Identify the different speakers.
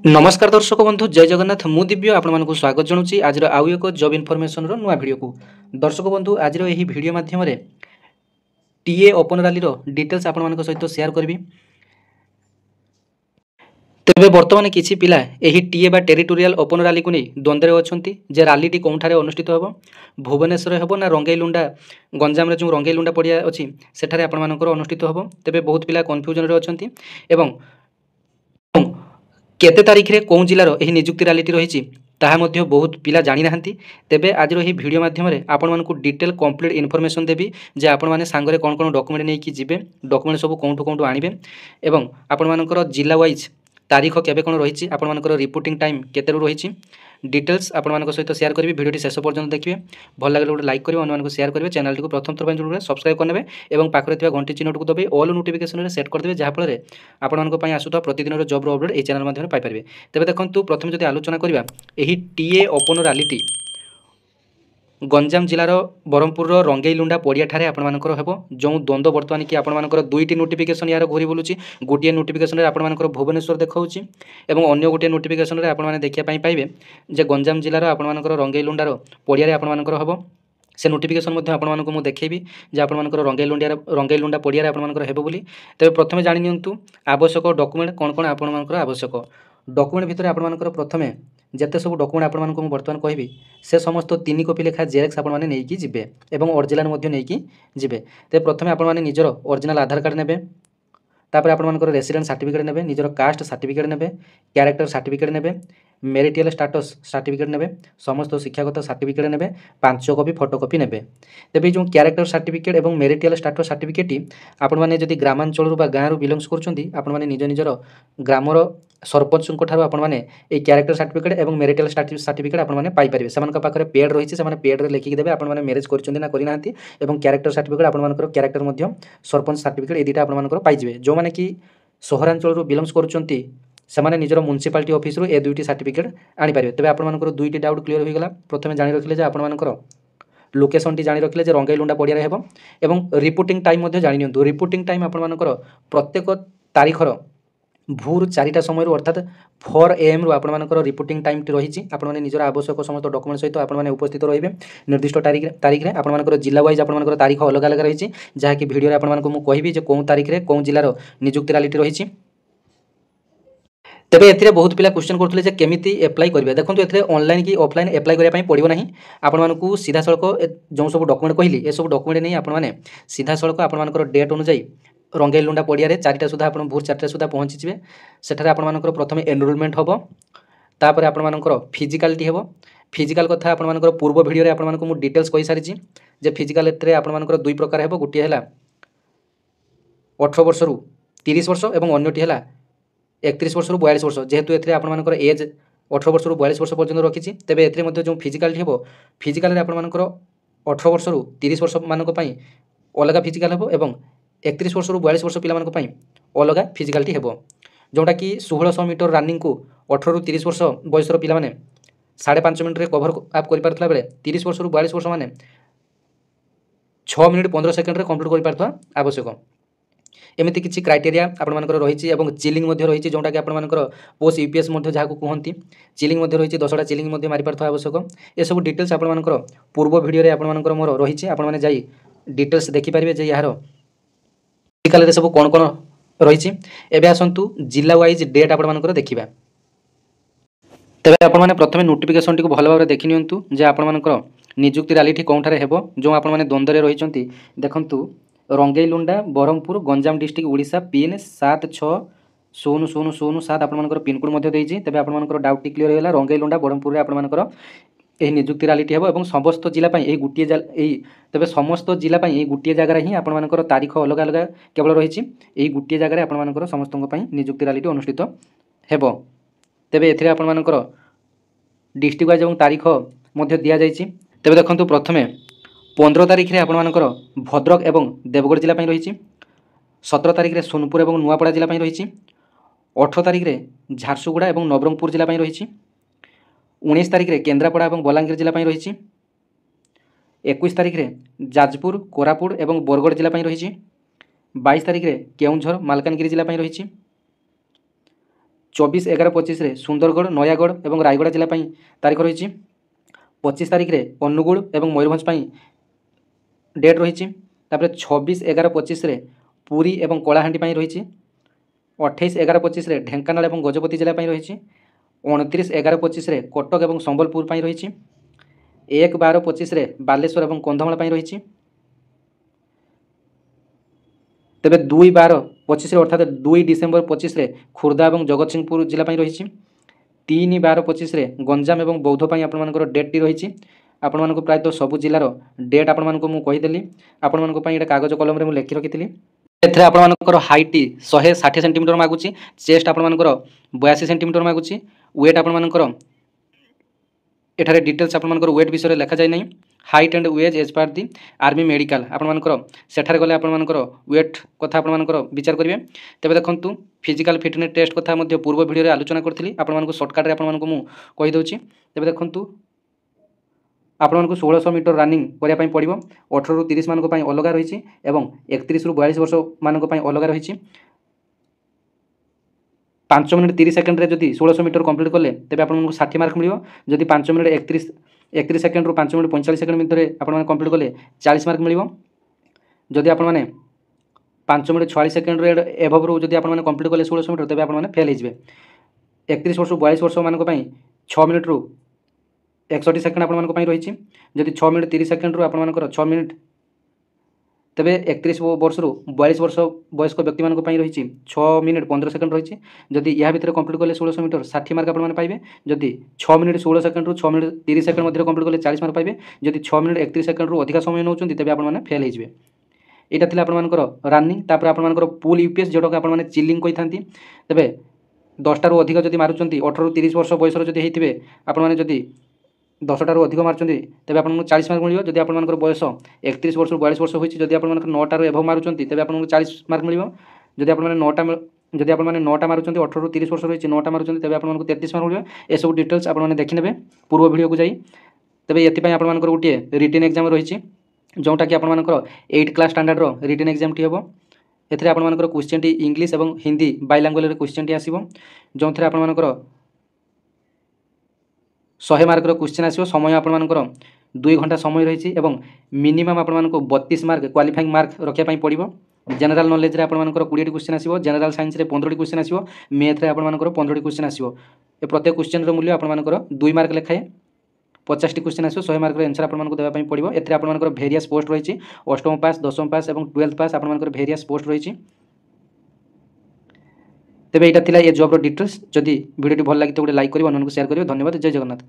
Speaker 1: नमस्कार दर्शक बंधु जय जगन्नाथ मु दिव्य आपण स्वागत जनाऊँगी आज आउ एक जॉब इनफॉरमेशन नुआ वीडियो को। दर्शक बंधु आज यही वीडियो माध्यम टीए ओपन रैली डिटेल्स आपण सहित शेयर करी। तेबे वर्तमान किछि पिला एही टीए बा टेरिटोरियल ओपन रैली को नहीं द्वंद्व अच्छी जे रैलीटी कौठारे अनुष्ठित हो भुवनेश्वर हो ना रंगईलुंडा गंजाम जो रंगईलुंडा पड़िया अच्छी सेठारे आपण अनुष्ठित हो। तेबे बहुत पिला कन्फ्यूजन रे अछंती एवं केते तारीख रे कौन जिलार एही नियुक्ति रैलीटी रही ताहा मध्य बहुत पिला जानी नाहंती। तेबे आज यही वीडियो माध्यम आपण मानकु डिटेल कंप्लीट इनफॉरमेशन देबी जे आपण माने सांगरे कोन कोन डॉक्यूमेंट नै कि जिबे डॉक्यूमेंट सब कोंठु कोंठु आनिबे एवं आपण मानकर जिला वाइज तारीख केबे कोन रही आपण मानकर रिपोर्टिंग टाइम केतेरु रही डिटेल्स आपण मानक सहित शेयर करी। वीडियो शेष पर्यंत देखिए भल लगे गोटे लाइक करेंगे अन्य शेयर करेंगे चैनल को प्रथम थर जो सब्सक्राइब करने और पाखे घंटी चिन्ह को दबे ऑल नोटिफिकेशन सेट करदे जहाँफल आपण आसूता प्रतिदिन जॉब अपडेट ये चैनल माध्यम पाइपर। तेज देखो प्रथम जो आलोचना करवा यही टीए ओपन रैलीटी गंजाम जिलार ब्रह्मपुर रंगईलुंडा पड़िया ठारे आपणमानकर हेबो जो द्वंद्व बर्तमान कि आपणमानकर दुईटी नोटिफिकेशन यार घूरी बुलुची गोटे नोटिफिकेशन रे आपणमानकर भुवनेश्वर देखाउची एवं अन्य गोटे नोटिफिकेशन रे आपणमाने देखिया पई पाइबे जे गंजाम जिलार आपणमानकर रंगईलुंडार पड़िया रे आपणमानकर हेबो से नोटिफिकेशन मध्य आपणमाननको मु देखैबी जे आपणमानकर रंगईलुंडा पड़िया रे आपणमानकर हेबो बोली। तेबे प्रथमे जानि नियंतु आवश्यक डॉक्यूमेंट कोन कोन आपणमानकर आवश्यक डॉक्यूमेंट भितर आपणमानकर प्रथमे जेते सब डॉक्यूमेंट आपणमाननको मु वर्तमान कहबी से समस्त 3 कॉपी लेखा जेरेक्स आपण माने नेकी जिबे एवं ओरिजिनल मध्य नेकी जिबे। ते प्रथमे आपण माने निजर ओरिजिनल आधार कार्ड नेबे तापर आपण मानकर रेसिडेंट सर्टिफिकेट नेबे निजर कास्ट सर्टिफिकेट नेबे कैरेक्टर सर्टिफिकेट नेबे मेरिटियल स्टेटस सर्टिफिकेट नेबे समस्त शिक्षागत सर्टिफिकेट नेबे 5 कॉपी फोटोकॉपी नेबे। तेबे जो कैरेक्टर सर्टिफिकेट एवं मेरिटियल स्टेटस सर्टिफिकेट आपण माने जदि ग्रामांचल बा गाँव बिलोंग्स करछंती आपण माने निज निजर ग्रामर सरपंच ठार आपण माने ए कैरेक्टर सर्टिफिकेट एवं मेरिटियल सर्टिफिकेट आपण माने पाई परिबे। सेमान पाखरे पेड रही से पेड रे लिखिक देबे आपण माने मैरिज करछंती ना करि नांती एवं कैरेक्टर सर्टिफिकेट आपण मानकर कैरेक्टर मध्य सरपंच सर्टिफिकेट ए दिटा आपण मानकर पाई जिवे। जो माने कि सहरांचल बिलोंग्स करछंती सेमाने निजर म्युनिसिपालिटी ऑफिस रो ए दुईटी सर्टिफिकेट आनी परिबे। तबे आपण मानकर दुईटी डाउट क्लियर होई गेला। प्रथमे जानि रखिले जे आपण मानकर लोकेशन टी जानि रखिले जे रंगईलुंडा पड़िया रे हेबो एवं रिपोर्टिंग टाइम मध्य जानि नियंतु। रिपोर्टिंग टाइम आपण मानकर प्रत्येक तारीखर भोर 4टा समय अर्थात 4 AM रु आपण मानकर रिपोर्टिंग टाइम टी रही आपण माने निजर आवश्यक समस्त डॉक्यूमेंट सहित आपण माने उपस्थित रहिबे निर्दिष्ट तारीख रे आपण मानकर जिला वाइज आपण मानकर तारीख अलग अलग रही जहा कि वीडियो रे आपण मानको मु कहबी जे कोन तारीख रे कोन जिल्लार नियुक्ति रैलीटी रही। तेबे एथिरे बहुत पिला क्वेश्चन करथले जे केमिति अप्लाई करबे देखंतु एथिरे ऑनलाइन की ऑफलाइन अप्लाई करिया पई पड़िबो नाही आपण मानको सीधा सळक जो सब डॉक्यूमेंट कहली ए सब डॉक्यूमेंट नै आपण माने सीधा सळक आपण मानकर डेट अनुसार रंगईलुंडा पड़िया रे 4टा सुधा आपण भोर 4टा सुधा पहुंची जिवे सेठारे आपण मानकर प्रथमे एनरोलमेंट होबो तापर आपण मानकर फिजिकलिटी हेबो। फिजिकल कथा आपण मानकर पूर्व वीडियो रे आपण मानको मु डिटेल्स कहि सारिछि जे फिजिकल एतरे आपण मानकर दुई प्रकार हेबो गुटी हैला 18 वर्ष रु 30 वर्ष एवं अन्यटी हैला 31 वर्ष रु 42 वर्ष जेहेतु एतरे आपण मानकर एज 18 वर्ष रु 42 वर्ष पर्यंत रखिछि। तेबे एतरे मध्ये जो फिजिकलिटी हेबो फिजिकल रे आपण मानकर 18 वर्ष रु 30 वर्ष मानक पई अलगा फिजिकल हेबो एवं 31 वर्ष रु 42 वर्ष पिला मानक पई अलगा फिजिकलिटी हेबो जोटा कि 1600 मीटर रनिंग को 18 रु 30 वर्ष बयसर पिला माने 5.5 मिनिट रे कवर आप करि पारथला बेले 30 वर्ष रु 42 वर्ष माने 6 मिनिट 15 सेकंड रे कंप्लीट करि पारथवा आवश्यक। एमिति किछि क्राइटेरिया आपण मानकर रहिछि एवं चिलिंग मध्ये रहिछि जोटा कि आपण मानकर पोस्ट यूपीएस मध्ये जाको कहंती चिलिंग मध्ये रहिछि 10टा चिलिंग मध्ये मारि पारथवा आवश्यक। ए सब डिटेल्स आपण मानकर पूर्व वीडियो रे आपण मानकर मोर रहिछि आपण माने जाई डिटेल्स देखि परिबे जे यार फिजिकल रे सब कोन कोन रही। एबे आसंतु जिला वाइज डेट आपण मानकर देखिबा। तबे आपण माने प्रथमे नोटिफिकेशन टी को भलो भाबरे देखि नियंतु जे आपण मानकर नियुक्ति रैलीटी कोनठारे हेबो जो आपण माने द्वंद्व रे रहिचंती देखंतु रंगईलुंडा ब्रह्मपुर गंजाम डिस्ट्रिक्ट ओडिशा पिन 760007 आपण मानकर पिन कोड मध्ये देइछि। तबे आपण मानकर डाउट टी क्लियर होला रंगईलुंडा ब्रह्मपुर रे आपण मानकर एही नियुक्ति रैलीटी हेबो एवं समस्त जिला पई एही गुटिए एही तबे समस्त जिला पई एही गुटिए जगह रे ही आपण मानकर तारीख अलग अलग केवल रहिछि एही गुटिए जगह रे आपण मानकर समस्तक पई नियुक्ति रैलीटी अनुष्ठित हेबो। तबे एथिरे आपण मानकर डिस्ट्रिक्ट वाइज एवं तारीख मध्ये दिया जाइछि। तबे देखंतु प्रथमे 15 तारीख रे आपण मानकर भद्रक एवं देवगढ़ जिला पई रहिछि 17 तारीख रे सोनपुर एवं नुआपड़ा जिला पई रहिछि 18 तारीख रे झारसुगुड़ा एवं नवरंगपुर जिला पई रहिछि 19 तारीख रे केन्द्रापड़ा एवं बलांगीर जिला पई रहिछि 21 तारीख रे जाजपुर कोरापुट एवं बरगढ़ जिला पई रहिछि 22 तारीख रे केउंझर मालकानगिरी जिला पई रहिछि 24/11/25 ସୁନ୍ଦରଗଡ଼, ନୟାଗଡ଼ ଏବଂ ରାୟଗଡ଼ା ଜିଲ୍ଲା ପାଇଁ ତାରିଖ ରହିଛି। 25 ତାରିଖରେ ଅନୁଗୁଳ ଏବଂ ମୟୂରଭଞ୍ଜ ପାଇଁ ଡେଟ୍ ରହିଛି। ତାପରେ 26/11/25 ପୁରୀ ଏବଂ କଳାହାଣ୍ଡି ପାଇଁ ରହିଛି। 28/11/25 ଢେଙ୍କାନାଳ ଏବଂ ଗଜପତି ଜିଲ୍ଲା ପାଇଁ ରହିଛି। 29/11/25 କଟକ ଏବଂ ସମ୍ବଲପୁର ପାଇଁ ରହିଛି। 1/12/25 ବାଲେଶ୍ୱର ଏବଂ କନ୍ଧମାଳ ପାଇଁ ରହିଛି। ତେବେ 2/12/25 ଅର୍ଥାତ୍ 2 ଡିସେମ୍ବର 25 ଖୋର୍ଦ୍ଧା ଏବଂ ଜଗତସିଂହପୁର ଜିଲ୍ଲା ପାଇଁ ରହିଛି। 3/12/25 ଗଞ୍ଜାମ ଏବଂ ବୌଦ୍ଧ ପାଇଁ ଆପଣମାନଙ୍କର ଡେଟ୍ଟି ରହିଛି। ଆପଣମାନଙ୍କୁ ପ୍ରାୟତଃ ସବୁ ଜିଲ୍ଲାର ଡେଟ୍ ଆପଣମାନଙ୍କୁ ମୁଁ କହିଦେଲି। ଆପଣମାନଙ୍କ ପାଇଁ ଏଇଟା କାଗଜ କଲମରେ ମୁଁ ଲେଖି ରଖିଥିଲି। ଏଥିରେ ଆପଣମାନଙ୍କର ହାଇଟ୍ 160 ସେଣ୍ଟିମିଟର ମାଗୁଛି। ଚେଷ୍ଟ ଆପଣମାନଙ୍କର 82 ସେଣ୍ଟିମିଟର ମାଗୁଛି। ୱେଟ୍ ଆପଣମାନଙ୍କର ଏଠାରେ ଡିଟେଲ୍ସ ଆପଣମାନଙ୍କର ୱେଟ୍ ବିଷୟରେ ଲେଖାଯାଇ ନାହିଁ। ହାଇଟ୍ ଆଣ୍ଡ ୱେଜ୍ ଏଜ୍ ପାର୍ ଦି ଆର୍ମି ମେଡ଼ିକାଲ ଆପଣମାନଙ୍କର ସେଠାରେ ଗଲେ ଆପଣମାନଙ୍କର ୱେଟ୍ କଥା ଆପଣମାନଙ୍କର ବିଚାର କରିବେ। ତେବେ ଦେଖନ୍ତୁ ଫିଜିକାଲ ଫିଟନେସ୍ ଟେଷ୍ଟ କଥା ମଧ୍ୟ ପୂର୍ବ ଭିଡ଼ିଓରେ ଆଲୋଚନା କରିଥିଲି। ଆପଣମାନଙ୍କୁ ସର୍ଟକଟ୍ରେ ଆପଣମାନଙ୍କୁ ମୁଁ କହିଦେଉଛି। ତେବେ ଦେଖନ୍ତୁ ଆପଣମାନଙ୍କୁ 1600 ମିଟର ରନିଂ କରିବା ପାଇଁ ପଡ଼ିବ। 18ରୁ 30 ମାନଙ୍କ ପାଇଁ ଅଲଗା ରହିଛି ଏବଂ 31ରୁ 42 ବର୍ଷ ମାନଙ୍କ ପାଇଁ ଅଲଗା ରହିଛି। 5 ମିନିଟ୍ 30 ସେକେଣ୍ଡରେ ଯଦି 1600 ମିଟର କମ୍ପ୍ଲିଟ୍ କଲେ ତେବେ ଆପଣଙ୍କୁ 60 ମାର୍କ ମିଳିବ। ଯଦି 5 ମିନିଟ୍ 31 ସେକେଣ୍ଡରୁ 5 ମିନିଟ୍ 45 ସେକେଣ୍ଡ ଭିତରେ ଆପଣମାନେ କମ୍ପ୍ଲିଟ୍ କଲେ 40 ମାର୍କ ମିଳିବ। ଯଦି ଆପଣମାନେ 5 ମିନିଟ୍ 46 ସେକେଣ୍ଡରେ ଏଭବରୁ ଯଦି ଆପଣମାନେ କମ୍ପ୍ଲିଟ୍ କଲେ 1600 ମିଟର ତେବେ ଆପଣମାନେ ଫେଲ୍ ହେଇଯିବେ। 31 ବର୍ଷରୁ 42 ବର୍ଷ ମାନଙ୍କ ପାଇଁ 6 ମିନିଟ୍ରୁ 61 ସେକେଣ୍ଡ ଆପଣମାନଙ୍କ ପାଇଁ ରହିଛି। ଯଦି 6 ମିନିଟ୍ 30 ସେକେଣ୍ଡରୁ ଆପଣମାନଙ୍କର 6 ମିନିଟ୍ ତେବେ 31 ବର୍ଷରୁ 42 ବର୍ଷ ବୟସ୍କ ବ୍ୟକ୍ତିମାନଙ୍କ ପାଇଁ ରହିଛି 6 ମିନିଟ୍ 15 ସେକେଣ୍ଡ ରହିଛି। ଯଦି ଏହା ଭିତରେ କମ୍ପ୍ଲିଟ୍ କଲେ 1600 ମିଟର 60 ମାର୍କ ଆପଣମାନେ ପାଇବେ। ଯଦି 6 ମିନିଟ୍ 16 ସେକେଣ୍ଡରୁ 6 ମିନିଟ୍ 30 ସେକେଣ୍ଡ ମଧ୍ୟରେ କମ୍ପ୍ଲିଟ୍ କଲେ 40 ମାର୍କ ପାଇବେ। ଯଦି 6 ମିନିଟ୍ 31 ସେକେଣ୍ଡରୁ ଅଧିକା ସମୟ ନେଉଛନ୍ତି ତେବେ ଆପଣମାନେ ଫେଲ୍ ହେଇଯିବେ। ଏଇଟା ଥିଲା ଆପଣମାନଙ୍କର ରନିଂ। ତାପରେ ଆପଣମାନଙ୍କର ପୁଲ୍ ୟୁପିଏସ୍ ଯେଉଁଟାକୁ ଆପଣମାନେ ଚିଲିଂ କହିଥାନ୍ତି। ତେବେ 10ଟାରୁ ଅଧିକ ଯଦି ମାରୁଛନ୍ତି 18ରୁ 30 ବର୍ଷ ବୟସର ଯଦି ହେଇଥିବେ ଆପଣମାନେ ଯଦି 10ଟାରୁ ଅଧିକ ମାରୁଛନ୍ତି ତେବେ ଆପଣଙ୍କୁ 40 ମାର୍କ ମିଳିବ। ଯଦି ଆପଣମାନଙ୍କର ବୟସ 31 ବର୍ଷରୁ 42 ବର୍ଷ ହୋଇଛି ଯଦି ଆପଣମାନଙ୍କର 9ଟାରୁ ଏଭବ ମାରୁଛନ୍ତି ତେବେ ଆପଣଙ୍କୁ 40 ମାର୍କ ମିଳିବ। ଯଦି ଆପଣମାନେ 9ଟା ମାରୁଛନ୍ତି 18ରୁ 30 ବର୍ଷ ରହିଛି 9ଟା ମାରୁଛନ୍ତି ତେବେ ଆପଣଙ୍କୁ 33 ମାର୍କ ମିଳିବ। ଏସବୁ ଡିଟେଲ୍ସ ଆପଣମାନେ ଦେଖିନେବେ ପୂର୍ବ ଭିଡ଼ିଓକୁ ଯାଇ। ତେବେ ଏଥିପାଇଁ ଆପଣମାନଙ୍କର ଗୋଟିଏ ରିଟିନ୍ ଏକ୍ଜାମ୍ ରହିଛି ଯେଉଁଟାକି ଆପଣମାନଙ୍କର 8 କ୍ଲାସ୍ ଷ୍ଟାଣ୍ଡାର୍ଡ଼ର ରିଟିନ୍ ଏକ୍ଜାମ୍ଟି ହେବ। ଏଥିରେ ଆପଣମାନଙ୍କର କ୍ୱେଶ୍ଚିନ୍ଟି ଇଂଲିଶ ଏବଂ ହିନ୍ଦୀ ବାଇଲାଙ୍ଗୁଏଲ୍ରେ କ୍ୱେଶ୍ଚିନ୍ଟି ଆସିବ। ଯେଉଁଥିରେ ଆପଣମାନଙ୍କର 100 ମାର୍କର କ୍ୱେଶ୍ଚିନ୍ ଆସିବ। ସମୟ ଆପଣମାନଙ୍କର 2 ଘଣ୍ଟା ସମୟ ରହିଛି ଏବଂ ମିନିମମ୍ ଆପଣମାନଙ୍କୁ 32 ମାର୍କ କ୍ୱାଲିଫାଇଂ ମାର୍କ ରଖିବା ପାଇଁ ପଡ଼ିବ। ଜେନେରାଲ ନଲେଜରେ ଆପଣମାନଙ୍କର 20ଟି କ୍ୱେଶ୍ଚିନ୍ ଆସିବ। ଜେନେରାଲ ସାଇନ୍ସରେ 15ଟି କ୍ୱେଶ୍ଚିନ୍ ଆସିବ। ମ୍ୟାଥରେ ଆପଣମାନଙ୍କର 15ଟି କ୍ୱେଶ୍ଚିନ୍ ଆସିବ। ଏ ପ୍ରତ୍ୟେକ କ୍ୱେଶ୍ଚିନ୍ର ମୂଲ୍ୟ ଆପଣମାନଙ୍କର 2 ମାର୍କ ଲେଖାଏ 50ଟି କ୍ୱେଶ୍ଚିନ୍ ଆସିବ। 100 ମାର୍କର ଆନ୍ସର୍ ଆପଣମାନଙ୍କୁ ଦେବା ପାଇଁ ପଡ଼ିବ। ଏଥିରେ ଆପଣମାନଙ୍କର ଭେରିୟସ୍ ପୋଷ୍ଟ ରହିଛି। 8ମ ପାସ୍ 10ମ ପାସ୍ ଏବଂ 12th ପାସ୍ ଆପଣମାନଙ୍କର ଭେରିୟସ୍ ପୋଷ୍ଟ ରହିଛି। ତେବେ ଏଇଟା ଥିଲା ଏ ଜବ୍ର ଡିଟେଲ୍ସ। ଯଦି ଭିଡ଼ିଓଟି ଭଲ ଲାଗିଥିବ ଗୋଟେ ଲାଇକ୍ କରିବେ, ଅନ୍ୟମାନଙ୍କୁ ସେୟାର କରିବେ। ଧନ୍ୟବାଦ। ଜୟ ଜଗନ୍ନାଥ।